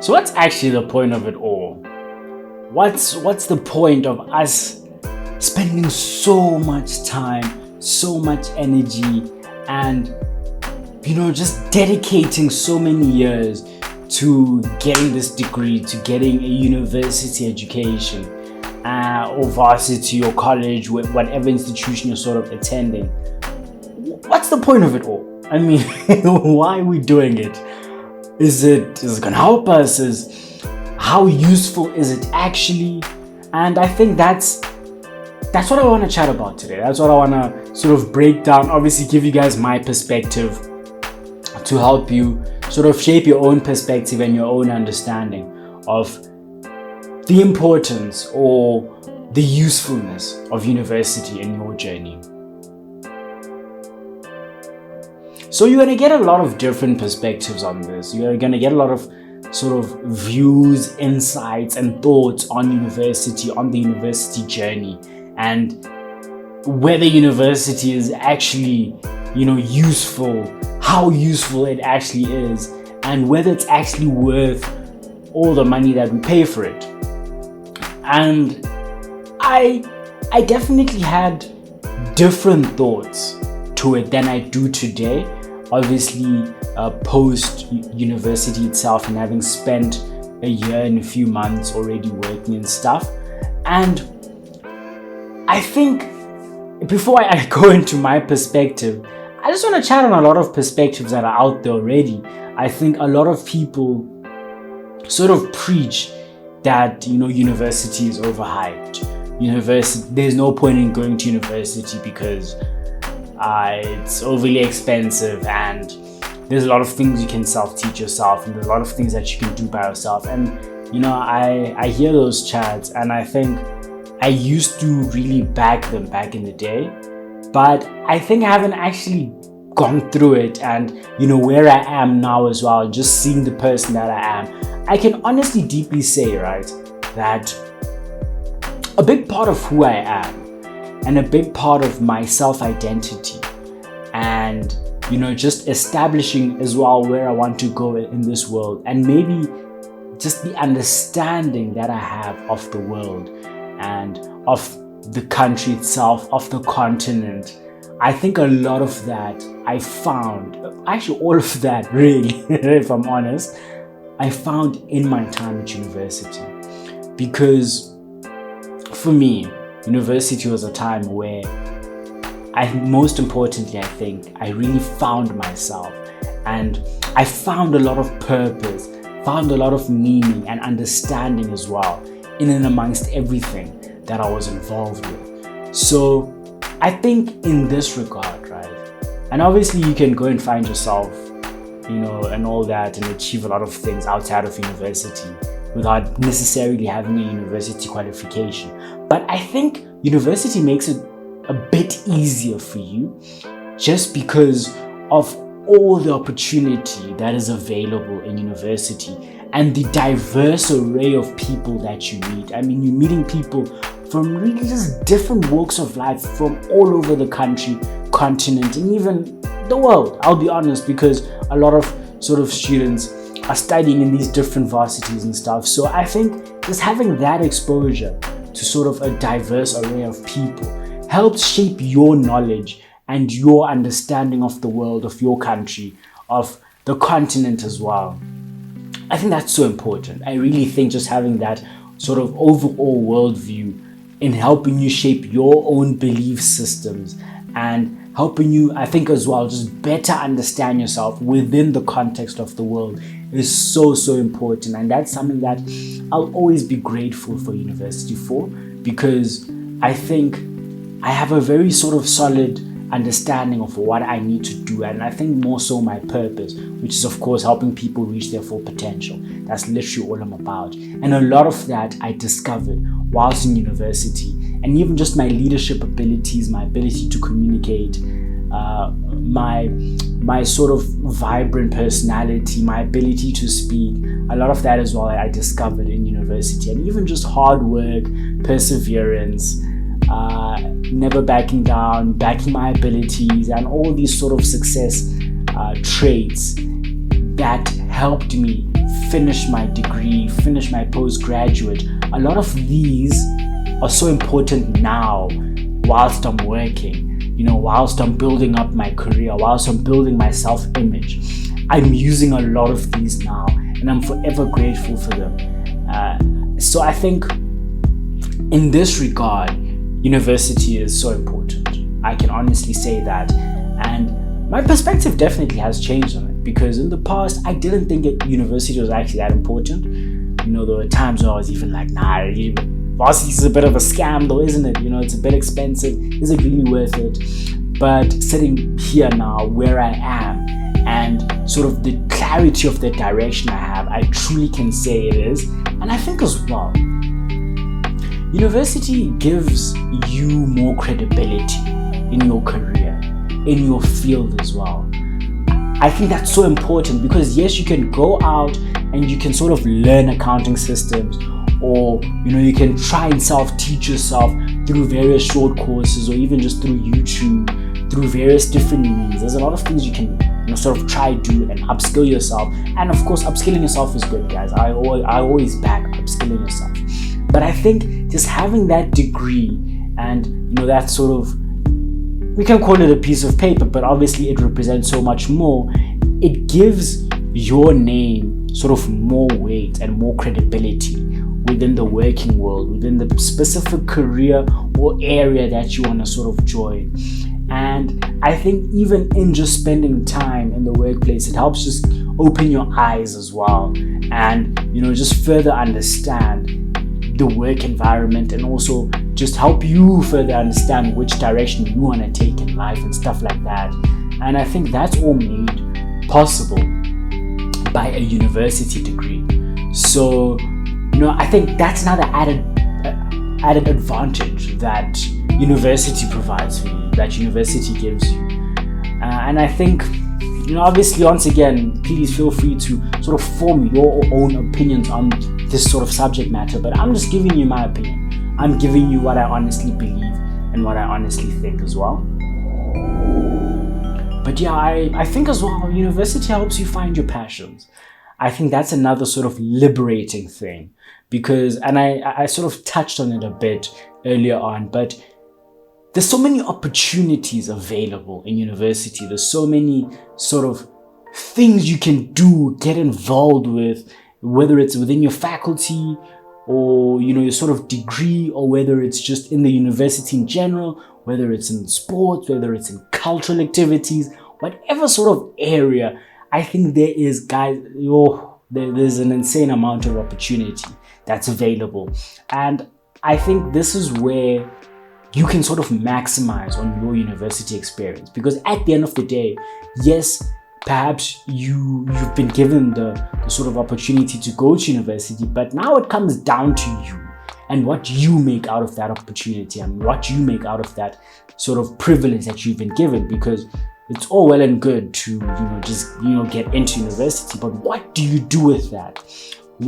So what's actually the point of it all? What's the point of us spending so much time, so much energy, and just dedicating so many years to getting this degree, to getting a university education, or varsity or college, whatever institution you're sort of attending? What's the point of it all? I mean, why are we doing it? Is it going to help us? How useful is it actually? And I think that's what I want to chat about today. That's what I want to sort of break down, obviously give you guys my perspective to help you sort of shape your own perspective and your own understanding of the importance or the usefulness of university in your journey. So you're going to get a lot of different perspectives on this. You're going to get a lot of sort of views, insights, and thoughts on university, on the university journey, and whether university is actually, useful, how useful it actually is, and whether it's actually worth all the money that we pay for it. And I definitely had different thoughts to it than I do today. Obviously, post university itself and having spent a year and a few months already working and stuff. And I think before I go into my perspective, I just want to chat on a lot of perspectives that are out there already. I think a lot of people sort of preach that, university is overhyped. There's no point in going to university because it's overly expensive, and there's a lot of things you can self-teach yourself, and there's a lot of things that you can do by yourself. And I hear those chats, and I think I used to really back them back in the day, but I think I haven't actually gone through it, and where I am now as well, just seeing the person that I am, I can honestly deeply say, right, that a big part of who I am and a big part of my self-identity, and just establishing as well where I want to go in this world, and maybe just the understanding that I have of the world and of the country itself, of the continent. I think a lot of that I found, actually all of that really, if I'm honest, I found in my time at university. Because for me, university was a time where most importantly, I think I really found myself, and I found a lot of purpose, found a lot of meaning and understanding as well in and amongst everything that I was involved with. So I think in this regard, right, and obviously you can go and find yourself, and all that, and achieve a lot of things outside of university without necessarily having a university qualification. But I think university makes it a bit easier for you just because of all the opportunity that is available in university and the diverse array of people that you meet. I mean, you're meeting people from really just different walks of life from all over the country, continent, and even the world, I'll be honest, because a lot of sort of students are studying in these different varsities and stuff. So I think just having that exposure to sort of a diverse array of people helps shape your knowledge and your understanding of the world, of your country, of the continent as well. I think that's so important. I really think just having that sort of overall worldview in helping you shape your own belief systems and helping you, I think as well, just better understand yourself within the context of the world is so, so important. And that's something that I'll always be grateful for university for, because I think I have a very sort of solid understanding of what I need to do, and I think more so my purpose, which is of course helping people reach their full potential. That's literally all I'm about, and a lot of that I discovered whilst in university, and even just my leadership abilities, my ability to communicate, my sort of vibrant personality, my ability to speak, a lot of that as well I discovered in university, and even just hard work, perseverance, never backing down, backing my abilities, and all these sort of success traits that helped me finish my degree, finish my postgraduate. A lot of these are so important now whilst I'm working, whilst I'm building up my career, whilst I'm building my self-image. I'm using a lot of these now, and I'm forever grateful for them. So I think in this regard, university is so important. I can honestly say that. And my perspective definitely has changed on it, because in the past, I didn't think university was actually that important. There were times where I was even like, nah, varsity is a bit of a scam though, isn't it? It's a bit expensive. Is it really worth it? But sitting here now where I am, and sort of the clarity of the direction I have, I truly can say it is. And I think as well, university gives you more credibility in your career, in your field as well. I think that's so important, because yes, you can go out and you can sort of learn accounting systems, or you can try and self-teach yourself through various short courses, or even just through YouTube, through various different means. There's a lot of things you can sort of try do and upskill yourself. And of course, upskilling yourself is good, guys. I always back upskilling yourself. But I think just having that degree and that sort of, we can call it a piece of paper, but obviously it represents so much more. It gives your name sort of more weight and more credibility within the working world, within the specific career or area that you want to sort of join. And I think even in just spending time in the workplace, it helps just open your eyes as well, and just further understand the work environment, and also just help you further understand which direction you want to take in life and stuff like that. And I think that's all made possible by a university degree. So I think that's another added advantage that university provides for you, that university gives you. And I think, obviously, once again, please feel free to sort of form your own opinions on this sort of subject matter, but I'm just giving you my opinion. I'm giving you what I honestly believe and what I honestly think as well. But yeah, I think as well, university helps you find your passions. I think that's another sort of liberating thing, because, and I sort of touched on it a bit earlier on, but there's so many opportunities available in university. There's so many sort of things you can do, get involved with, whether it's within your faculty or, your sort of degree, or whether it's just in the university in general, whether it's in sports, whether it's in cultural activities, whatever sort of area. I think there is, guys, there's an insane amount of opportunity that's available. And I think this is where you can sort of maximize on your university experience, because at the end of the day, yes, perhaps you've been given the sort of opportunity to go to university, but now it comes down to you and what you make out of that opportunity and what you make out of that sort of privilege that you've been given. Because it's all well and good to just get into university, but what do you do with that?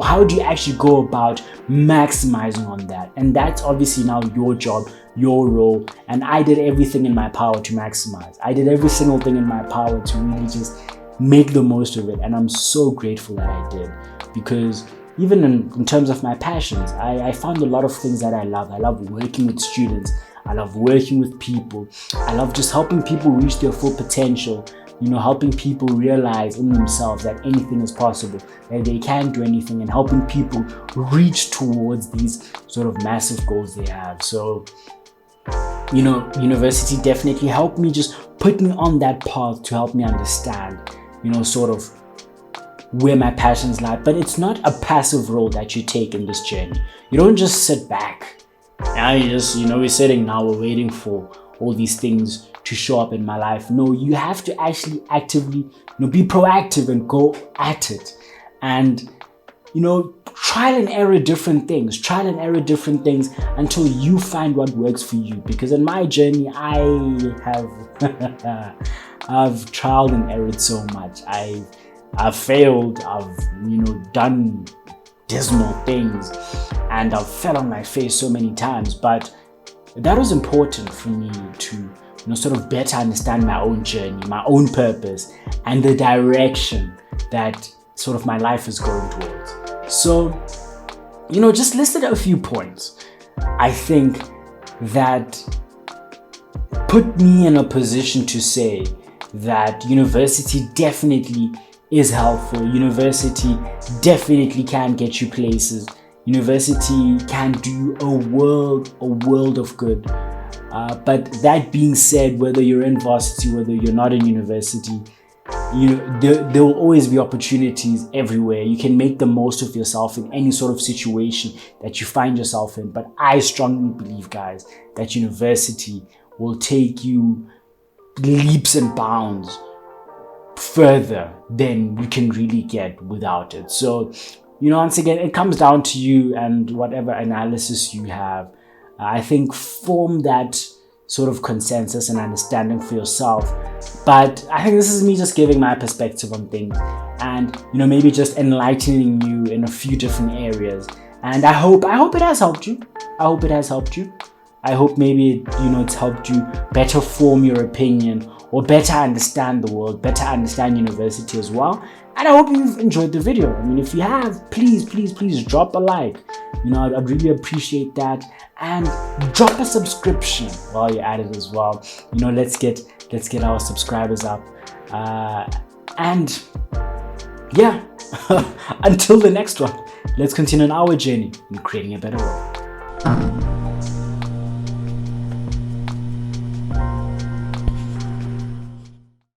How do you actually go about maximizing on that? And that's obviously now your job, your role. And I did everything in my power to maximize. I did every single thing in my power to really just make the most of it. And I'm so grateful that I did, because even in terms of my passions, I found a lot of things that I love. I love working with students. I love working with people. I love just helping people reach their full potential. Helping people realize in themselves that anything is possible, that they can do anything, and helping people reach towards these sort of massive goals they have. So, university definitely helped me, just put me on that path to help me understand, sort of where my passions lie. But it's not a passive role that you take in this journey. You don't just sit back. Now you just, we're sitting now, we're waiting for all these things to show up in my life. No, you have to actually actively, be proactive and go at it. And, trial and error different things until you find what works for you. Because in my journey, I have I've trialed and errored so much. I've failed, I've done dismal things, and I've fell on my face so many times. But that was important for me to sort of better understand my own journey, my own purpose, and the direction that sort of my life is going towards. So, just listed a few points I think that put me in a position to say that university definitely is helpful. University definitely can get you places. University can do a world of good. But that being said, whether you're in varsity, whether you're not in university, there will always be opportunities everywhere. You can make the most of yourself in any sort of situation that you find yourself in. But I strongly believe, guys, that university will take you leaps and bounds further than you can really get without it. So, once again, it comes down to you and whatever analysis you have. I think form that sort of consensus and understanding for yourself. But I think this is me just giving my perspective on things and, maybe just enlightening you in a few different areas. And I hope it has helped you. I hope maybe, it's helped you better form your opinion or better understand the world, better understand university as well. And I hope you've enjoyed the video. I mean, if you have, please drop a like. I'd really appreciate that. And drop a subscription while you're at it as well. Let's get our subscribers up. And yeah, until the next one, let's continue on our journey in creating a better world.